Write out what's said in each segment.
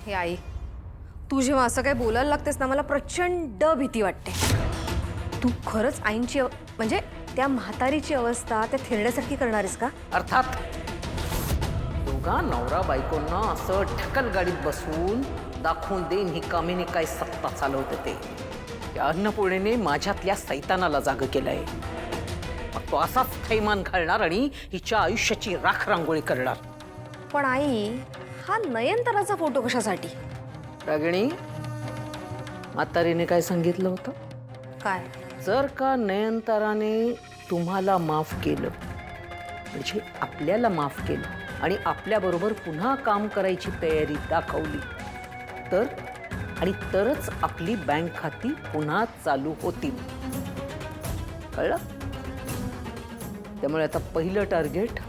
हे आई, तू जेव्हा असं काही बोलायला लागतेस ना मला प्रचंड भीती वाटते. तू खरंच आईंची म्हणजे त्या म्हातारीची अवस्था त्या थिरण्यासारखी करणारेस का? अर्थात दोघा नवरा बायकोंना असं ढकल गाडीत बसवून दाखवून देईन ही कामिनी काय सत्ता चालवते ते. त्या अन्नपूर्णेने माझ्यातल्या सैतानाला जाग केलंय. मग तो असाच थैमान घालणार आणि हिच्या आयुष्याची राख रांगोळी करणार. पण आई, हा नयनताराचा फोटो कशासाठी? रागिणी, म्हातारीने काय सांगितलं होतं? काय? जर का नयनताराने तुम्हाला माफ केलं, म्हणजे आपल्याला माफ केलं आणि आपल्याबरोबर पुन्हा काम करायची तयारी दाखवली तर आणि तरच आपली बँक खाती पुन्हा चालू होतील. कळलं? त्यामुळे आता पहिलं टार्गेट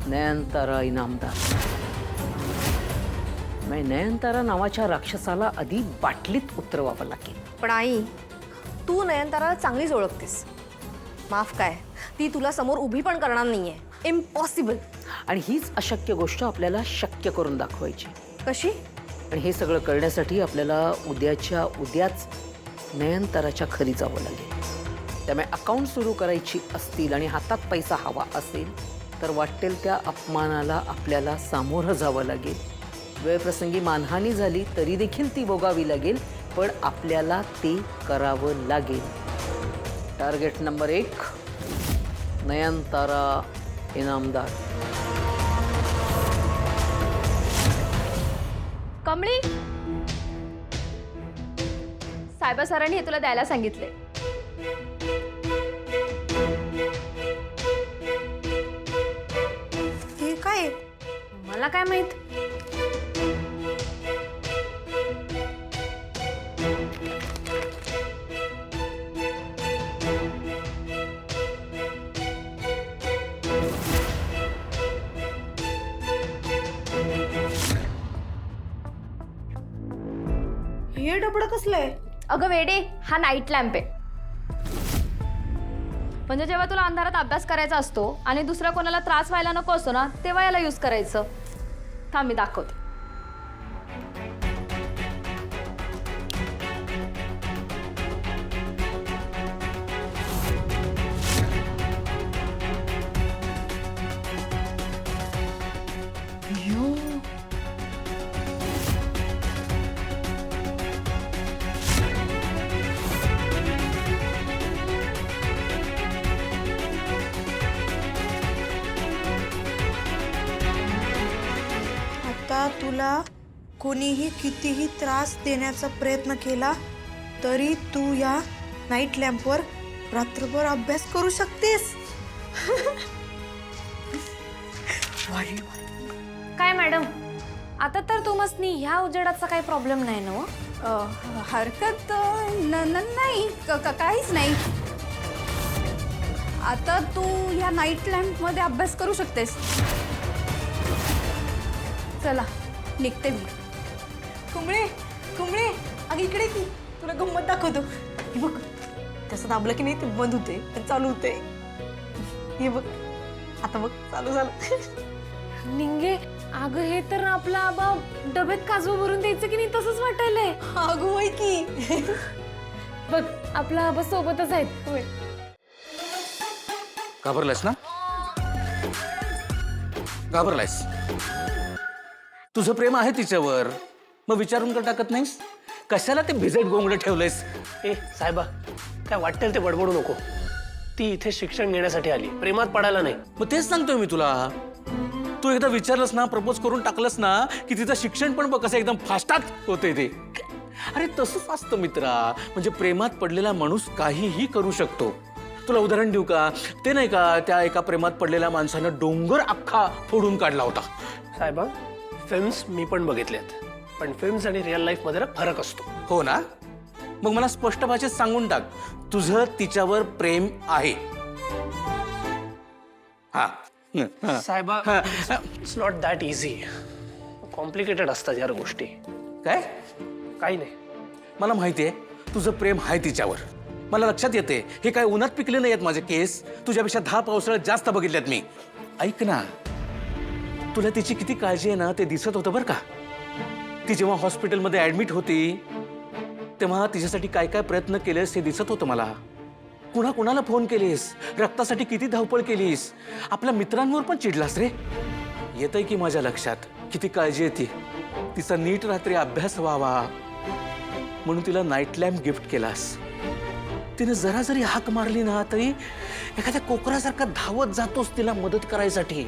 नयनतारा इनामदार. नयनतारा नावाच्या राक्षसाला आधी बाटलीत उतरवावं लागेल. पण आई, तू नयनताराला चांगलीच ओळखतेस. माफ काय, ती तुला समोर उभी पण करणार नाहीये. इम्पॉसिबल. आणि हीच अशक्य गोष्ट आपल्याला शक्य करून दाखवायची. कशी? आणि हे सगळं करण्यासाठी आपल्याला उद्याच्या उद्याच नयनताराच्या घरी जावं लागेल. त्यामुळे अकाउंट सुरू करायची असतील आणि हातात पैसा हवा असेल तर वाटेल त्या अपमानाला आपल्याला सामोरं जावं लागेल. वेळप्रसंगी मानहानी झाली तरी देखील ती भोगावी लागेल, पण आपल्याला ते करावं लागेल. Target number 1 Nayantara Inamdar. कमळी, सायबा सरांनी हे तुला द्यायला सांगितले. हे काय? मला काय माहित. हे डबडं कसलंय? अगं वेडे, हा नाईट लॅम्प आहे. म्हणजे जेव्हा तुला अंधारात अभ्यास करायचा असतो आणि दुसऱ्या कोणाला त्रास व्हायला नको असतो ना, तेव्हा याला यूज करायचं. थांब मी दाखवते. आता तुला कोणीही कितीही त्रास देण्याचा प्रयत्न केला तरी तू या नाईट लॅम्पवर रात्रभर अभ्यास करू शकतेस. काय मॅडम, आता तर तुमसनी ह्या उजेडाचा काही प्रॉब्लेम नाही ना? हरकत नाही, काहीच नाही. आता तू ह्या नाईट लॅम्पमध्ये अभ्यास करू शकतेस. चला निघते मी. कुंबळे कुंबळे, अगं इकडे की तुला गंमत दाखवतो. हे बघ, तसं दाबलं की नाही ते बंद होते आणि चालू होते. हे बघ, आता बघ चालू झालं. निंगे, अगं हे तर आपला आबा डब्यात काजू भरून द्यायचं की नाही तसंच वाटायलंय. अगं होय की. बघ, आपला आबा सोबतच आहेत. होय. घाबरलायस ना? घाबरलायस? तुझं प्रेम आहे तिच्यावर, मग विचारून का टाकत नाहीस? कशाला ते भिजत गोंगडं ठेवलंयस? ए साहेबा, काय वाटेल ते बडबडू नको. ती इथे शिक्षण घेण्यासाठी आली, प्रेमात पडायला नाही. मग तेच सांगतोय मी तुला. तू एकदा विचारलंस ना, प्रपोज करून टाकलंस ना, की तिचं शिक्षण पण बघ कसं एकदम फास्टात होतंय ते. अरे तसंच असतं मित्रा, म्हणजे प्रेमात पडलेला माणूस काहीही करू शकतो. तुला उदाहरण देऊ का? ते नाही का, त्या एका प्रेमात पडलेल्या माणसानं डोंगर अख्खा फोडून काढला होता. साहेबा, फिल्म्स मी पण बघितल्यात, पण फिल्म्स आणि रिअल लाईफ मध्ये फरक असतो. हो ना? मग मला स्पष्ट भाषेत सांगून टाक, तुझं तिच्यावर प्रेम आहे. हा. साहेबा, it's not that easy. Complicated असतात यार गोष्टी. काय? काही नाही. मला माहिती आहे तुझं प्रेम आहे तिच्यावर. मला लक्षात येते, हे काय उन्हात पिकले नाही आहेत माझे केस. तुझ्यापेक्षा 10 पावसाळ्यात जास्त बघितल्यात मी. ऐक ना, तुला तिची किती काळजी आहे ना ते दिसत होतं बरं का. ती जेव्हा हॉस्पिटलमध्ये ऍडमिट होती तेव्हा तिच्यासाठी काय काय प्रयत्न केलेस हे दिसत होतं मला. कुणाला फोन केलीस, रक्तासाठी किती धावपळ केलीस, आपल्या मित्रांवर पण चिडलास रे. येतंय की माझ्या लक्षात किती काळजी येते. तिचा नीट रात्री अभ्यास व्हावा म्हणून तिला नाईट लॅम्प गिफ्ट केलास. तिने जरा जरी हाक मारली ना तरी एखाद्या कोकरासारखा धावत जातोस तिला मदत करायसाठी.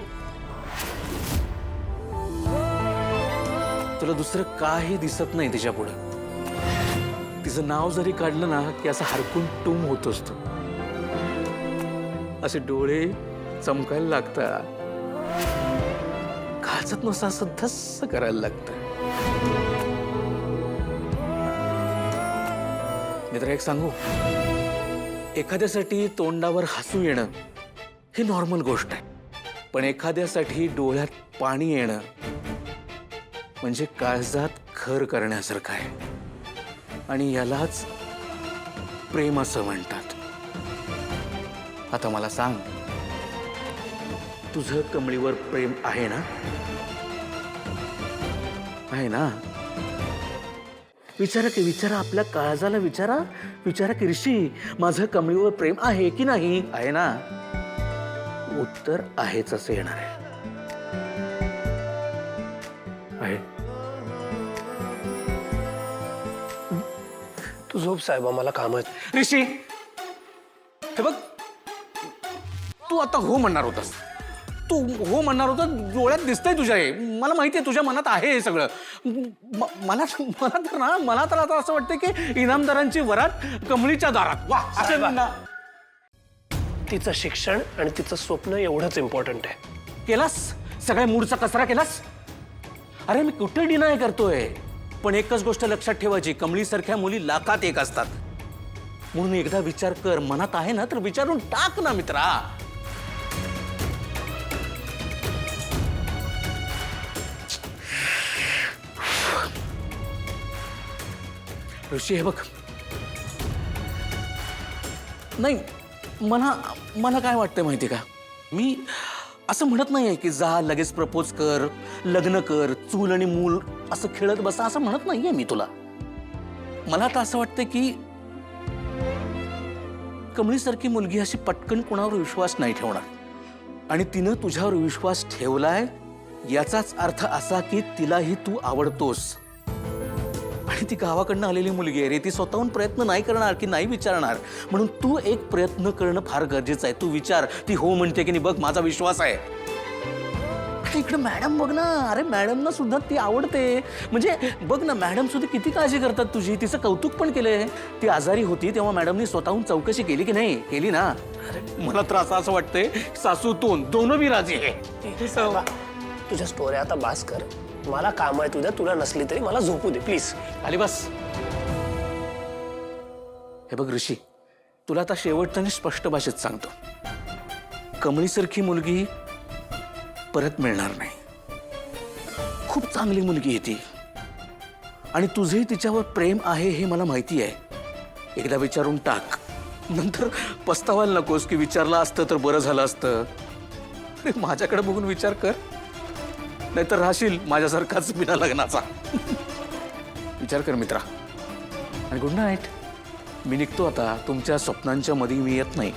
तुला दुसरं काही दिसत नाही तिच्या पुढं. तिचं नाव जरी काढलं ना की असं हरकून टूम होतोस तू. असे डोळे चमकायला लागतात, खाचत नुसतं असं धस्स करायला लागतं. मित्र एक सांगू, एखाद्यासाठी तोंडावर हसू येणं ही नॉर्मल गोष्ट आहे, पण एखाद्यासाठी डोळ्यात पाणी येणं म्हणजे काळजात खर करण्यासारखं आहे. आणि यालाच प्रेम असं म्हणतात. आता मला सांग, तुझं कमळीवर प्रेम आहे ना? आहे ना? विचारा आपल्या काळजाला विचारा की ऋषी, माझं कमळीवर प्रेम आहे की नाही? आहे ना? उत्तर आहेच असं येणार आहे. तू झोप साहेबा, मला काम आहे. ऋषी, हे बघ, तू आता हो म्हणणार होतास. तू हो म्हणणार होता, डोळ्यात दिसतंय तुझ्या हे. मला माहिती आहे तुझ्या मनात आहे हे सगळं. मला तर आता असं वाटतं की इनामदारांची वरात कमळीच्या दारात. वा, साहेबा. असं ना. तिचं शिक्षण आणि तिचं स्वप्न एवढंच इम्पॉर्टंट आहे. केलास सगळ्या मूडचा कचरा केलास. अरे मी कुठे डिनाय करतोय, पण एकच गोष्ट लक्षात ठेवायची, कमळीसारख्या मुली लाखात एक असतात. म्हणून एकदा विचार कर. मनात आहे ना तर विचारून टाक ना मित्रा. ऋषी, हे बघ, नाही, मला काय वाटतंय माहिती का, मी असं म्हणत नाहीये की जा लगेच प्रपोज कर, लग्न कर, चूल आणि मूल असं खेळत बसा, असं म्हणत नाहीये मी तुला. मला तर असं वाटतंय की कमळीसारखी मुलगी अशी पटकन कुणावर विश्वास नाही ठेवणार. आणि तिनं तुझ्यावर विश्वास ठेवलाय याचाच अर्थ असा की तिलाही तू आवडतोस. आणि ती गावाकडनं आलेली मुलगी आहे रे, ती स्वतःहून प्रयत्न नाही करणार की नाही विचारणार. म्हणून तू एक प्रयत्न करणं फार गरजेचं आहे. तू विचार, ती हो म्हणते की नाही बघ, माझा विश्वास आहे. इकडे मॅडम बघ ना, अरे मॅडमना सुद्धा ती आवडते. म्हणजे बघ ना, मॅडम सुद्धा किती काळजी करतात तुझी. तिचं कौतुक पण केलंय. ती आजारी होती तेव्हा मॅडमनी स्वतःहून चौकशी केली की नाही? केली ना. मला तर असं वाटतंय सासूतून दोन बी राजी आहे. साहेबा, तुझ्या स्टोऱ्या आता बास कर. मला काम आहे तुझ्या, तुला नसली तरी मला झोपू दे प्लीज. आली बस. हे बघ ऋषी, तुला आता शेवटचं स्पष्ट भाषेत सांगतो, कमळीसारखी मुलगी परत मिळणार नाही. खूप चांगली मुलगी आहे ती, आणि तुझंही तिच्यावर प्रेम आहे हे मला माहिती आहे. एकदा विचारून टाक, नंतर पस्तावायला नकोस की विचारलं असतं तर बरं झालं असतं. अरे माझ्याकडे बघून विचार कर, नाहीतर राहशील माझ्यासारखाच बिना लग्नाचा. विचार कर मित्रा, आणि गुड नाईट. मी निघतो आता. तुमच्या स्वप्नांच्या मध्ये मी येत नाही.